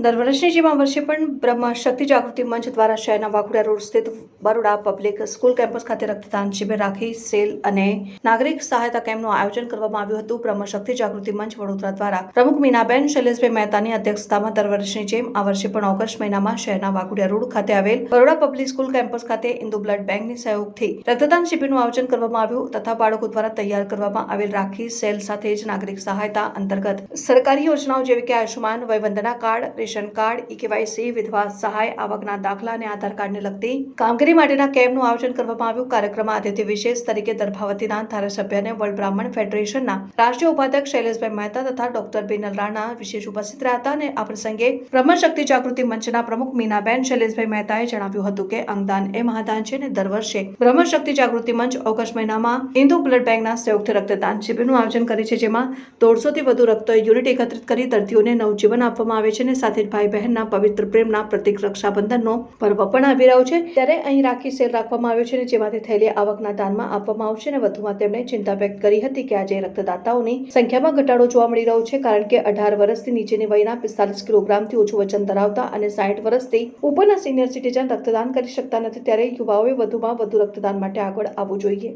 દર વર્ષની જેમ આ વર્ષે પણ બ્રહ્મ શક્તિ જાગૃતિ મંચ દ્વારા શહેરના વાઘોડિયા રોડ સ્થિત બરોડા પબ્લિક સ્કૂલ કેમ્પસ ખાતે રક્તદાન શિબિર રાખી સેલ અને નાગરિક સહાયતા કેમ્પનું આયોજન કરવામાં આવ્યું હતું। બ્રહ્મ શક્તિ જાગૃતિ મંચ વડોદરા દ્વારા પ્રમુખ મીનાબેન શૈલેષભાઈ મહેતાની અધ્યક્ષતામાં દર વર્ષની જેમ આ વર્ષે પણ ઓગસ્ટ મહિનામાં શહેરના વાઘોડિયા રોડ ખાતે આવેલ બરોડા પબ્લિક સ્કૂલ કેમ્પસ ખાતે ઇન્દુ બ્લડ બેંકની સહયોગથી રક્તદાન શિબિરનું આયોજન કરવામાં આવ્યું તથા બાળકો દ્વારા તૈયાર કરવામાં આવેલ રાખી સેલ સાથે જ નાગરિક સહાયતા અંતર્ગત સરકારી યોજનાઓ જેવી કે Ayushman Vayvandana card, ration card, ઈ-કેવાયસી, વિધવા સહાય, આવકના દાખલા અને આધાર કાર્ડને લગતી કામગીરી માટેના કેમ્પનું આયોજન કરવામાં આવ્યું। કાર્યક્રમમાં અતિથિ વિશેષ તરીકે દર્ભાવતીના ધારાસભ્ય અને વર્લ્ડ બ્રાહ્મણ ફેડરેશનના રાષ્ટ્રીય ઉપાધ્યક્ષ શૈલેષભાઈ મહેતા તથા ડોક્ટર બિનલ રાણા વિશેષ ઉપસ્થિત રહ્યા હતા અને આ પ્રસંગે બ્રહ્મ શક્તિ જાગૃતિ મંચના પ્રમુખ મીનાબેન શૈલેષભાઈ મહેતાએ જણાવ્યું હતું કે અંગદાન એ મહાદાન છે અને દર વર્ષે બ્રહ્મ શક્તિ જાગૃતિ મંચ ઓગસ્ટ મહિનામાં ઇન્દુ બ્લડ બેંકના સહયોગથી રક્તદાન શિબિરનું આયોજન કરે છે, જેમાં 150 થી વધુ રક્ત યુનિટ એકત્રિત કરી દર્દીઓને નવજીવન આપવામાં આવે છે અને સાથે જ ભાઈ બહેનના પવિત્ર પ્રેમના પ્રતીક રક્ષાબંધનનો પર્વ પણ આવી રહ્યો છે ત્યારે અહીં રાખી સેલ રાખવામાં આવ્યો છે અને જેમાંથી થયેલી આવકના દાનમાં આપવામાં આવશે અને વધુમાં તેમણે ચિંતા વ્યક્ત કરી હતી કે આજે રક્તદાતાઓની સંખ્યામાં ઘટાડો જોવા મળી રહ્યો છે, કારણ કે 18 વર્ષથી નીચેની વયના 45 કિલોગ્રામથી ઓછું વજન ધરાવતા અને 60 વર્ષથી ઉપરના સિનિયર સિટીઝન રક્તદાન કરી શકતા નથી ત્યારે યુવાઓએ વધુમાં વધુ રક્તદાન માટે આગળ આવવું જોઈએ।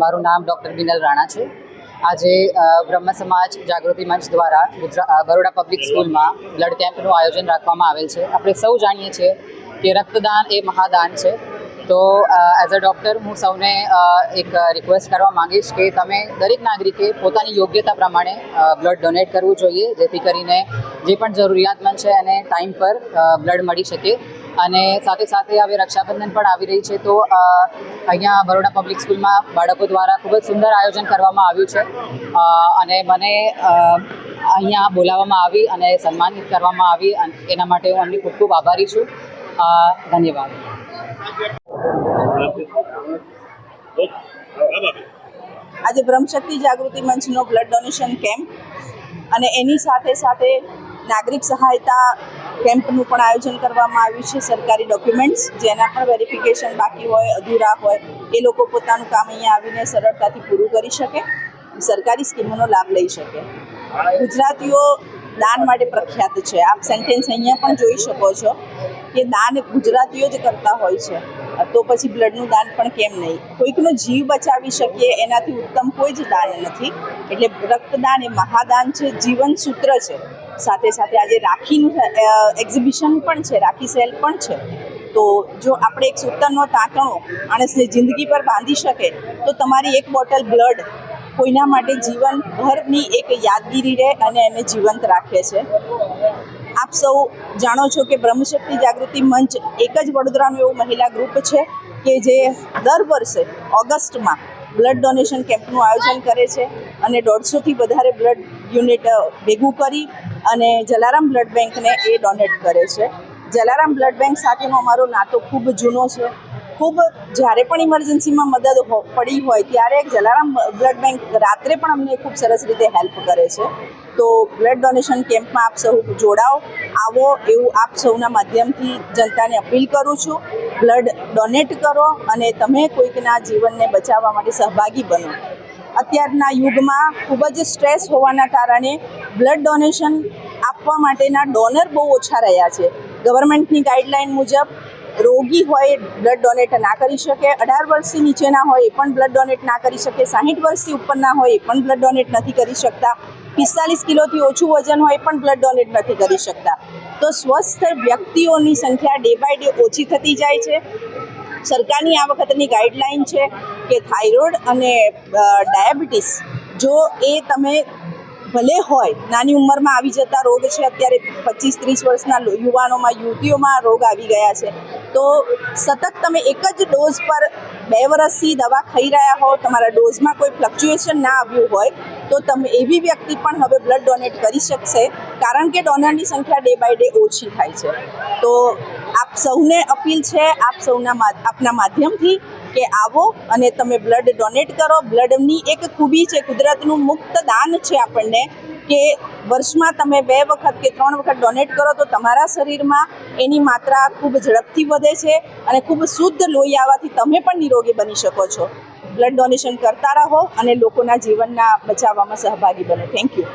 મારું નામ ડૉક્ટર બિનલ રાણા છે। આજે બ્રહ્મ સમાજ જાગૃતિ મંચ દ્વારા બરોડા પબ્લિક સ્કૂલમાં બ્લડ કેમ્પનું આયોજન રાખવામાં આવેલ છે। આપણે સૌ જાણીએ છીએ કે રક્તદાન એ મહાદાન છે, તો એઝ અ ડૉક્ટર હું સૌને એક રિક્વેસ્ટ કરવા માંગીશ કે તમે દરેક નાગરિકે પોતાની યોગ્યતા પ્રમાણે બ્લડ ડોનેટ કરવું જોઈએ, જેથી કરીને જે પણ જરૂરિયાતમંદ છે એને ટાઈમ પર બ્લડ મળી શકે। અને સાથે સાથે હવે રક્ષાબંધન પણ આવી રહી છે, તો અહીંયા બરોડા પબ્લિક સ્કૂલમાં બાળકો દ્વારા ખૂબ જ સુંદર આયોજન કરવામાં આવ્યું છે અને મને અહીંયા બોલાવવામાં આવી અને સન્માનિત કરવામાં આવી અને એના માટે હું એમની ખૂબ ખૂબ આભારી છું। ધન્યવાદ। આજે બ્રહ્મ શક્તિ જાગૃતિ મંચનો બ્લડ ડોનેશન કેમ્પ અને એની સાથે સાથે નાગરિક સહાયતા કેમ્પનું પણ આયોજન કરવામાં આવ્યું છે। સરકારી ડોક્યુમેન્ટ્સ જેના પણ વેરિફિકેશન બાકી હોય, અધૂરા હોય, એ લોકો પોતાનું કામ અહીંયા આવીને સરળતાથી પૂરું કરી શકે, સરકારી સ્કીમોનો લાભ લઈ શકે। ગુજરાતીઓ દાન માટે પ્રખ્યાત છે। આપ સેન્ટેન્સ અહીંયા પણ જોઈ શકો છો કે દાન ગુજરાતીઓ જ કરતા હોય છે, તો પછી બ્લડનું દાન પણ કેમ નહીં? કોઈકનો જીવ બચાવી શકીએ એનાથી ઉત્તમ કોઈ જ દાન નથી, એટલે રક્તદાન એ મહાદાન છે, જીવન સૂત્ર છે। સાથે સાથે આજે રાખીનું એક્ઝિબિશન પણ છે, રાખી સેલ પણ છે, તો જો આપણે એક સૂતરનો તાંતણો માણસને જિંદગી પર બાંધી શકે તો તમારી એક બોટલ બ્લડ કોઈના માટે જીવનભરની એક યાદગીરી રહે અને એને જીવંત રાખે છે। આપ સૌ જાણો છો કે બ્રહ્મ શક્તિ જાગૃતિ મંચ એક જ વડોદરાનું એવું મહિલા ગ્રુપ છે કે જે દર વર્ષે ઓગસ્ટમાં બ્લડ ડોનેશન કેમ્પનું આયોજન કરે છે અને 150થી વધારે બ્લડ યુનિટ ભેગું કરી અને જલારામ બ્લડ બેંકને એ ડોનેટ કરે છે। જલારામ બ્લડ બેંક સાથેનો અમારો નાતો ખૂબ જૂનો છે। ખૂબ જ્યારે પણ ઇમરજન્સીમાં મદદ પડી હોય ત્યારે જલારામ બ્લડ બેંક રાત્રે પણ અમને ખૂબ સરસ રીતે હેલ્પ કરે છે। તો બ્લડ ડોનેશન કેમ્પમાં આપ સૌ જોડાઓ, આવો એવું આપ સૌના માધ્યમથી જનતાને અપીલ કરું છું। બ્લડ ડોનેટ કરો અને તમે કોઈકના જીવનને બચાવવા માટે સહભાગી બનો। અત્યારના યુગમાં ખૂબ જ સ્ટ્રેસ હોવાના કારણે બ્લડ ડોનેશન આપવા માટેના ડોનર બહુ ઓછા રહ્યા છે। ગવર્મેન્ટની ગાઈડલાઇન મુજબ રોગી હોય બ્લડ ડોનેટ ના કરી શકે, 18 વર્ષથી નીચેના હોય એ પણ બ્લડ ડોનેટ ના કરી શકે, 60 વર્ષથી ઉપરના હોય એ પણ બ્લડ ડોનેટ નથી કરી શકતા, 45 કિલોથી ઓછું વજન હોય પણ બ્લડ ડોનેટ નથી કરી શકતા। તો સ્વસ્થ વ્યક્તિઓની સંખ્યા ડે બાય ડે ઓછી થતી જાય છે। સરકારની આ વખતની ગાઈડલાઇન છે કે થાઇરોઇડ અને ડાયાબિટીસ જો એ તમે ભલે હોય નાની ઉંમરમાં આવી જતા રોગ છે, અત્યારે 25-30 વર્ષના યુવાનોમાં, યુવતીઓમાં રોગ આવી ગયા છે, તો સતત તમે એક જ ડોઝ પર 2 વર્ષથી દવા ખાઈ રહ્યા હો, તમારા ડોઝમાં કોઈ ફ્લક્ચ્યુએશન ના આવ્યું હોય તો તમે એવી વ્યક્તિ પણ હવે બ્લડ ડોનેટ કરી શકશે, કારણ કે ડોનરની સંખ્યા ડે બાય ડે ઓછી થાય છે। તો આપ સૌને અપીલ છે, આપ સૌના આપના માધ્યમથી કે આવો અને તમે બ્લડ ડોનેટ કરો। બ્લડની એક ખૂબી છે, કુદરતનું મુક્ત દાન છે આપણને કે વર્ષમાં તમે 2 વખત કે 3 વખત ડોનેટ કરો તો તમારા શરીરમાં એની માત્રા ખૂબ ઝડપથી વધે છે અને ખૂબ શુદ્ધ લોહી આવવાથી તમે પણ નિરોગી બની શકો છો। બ્લડ ડોનેશન કરતા રહો અને લોકોના જીવનના બચાવવામાં સહભાગી બનો। Thank you.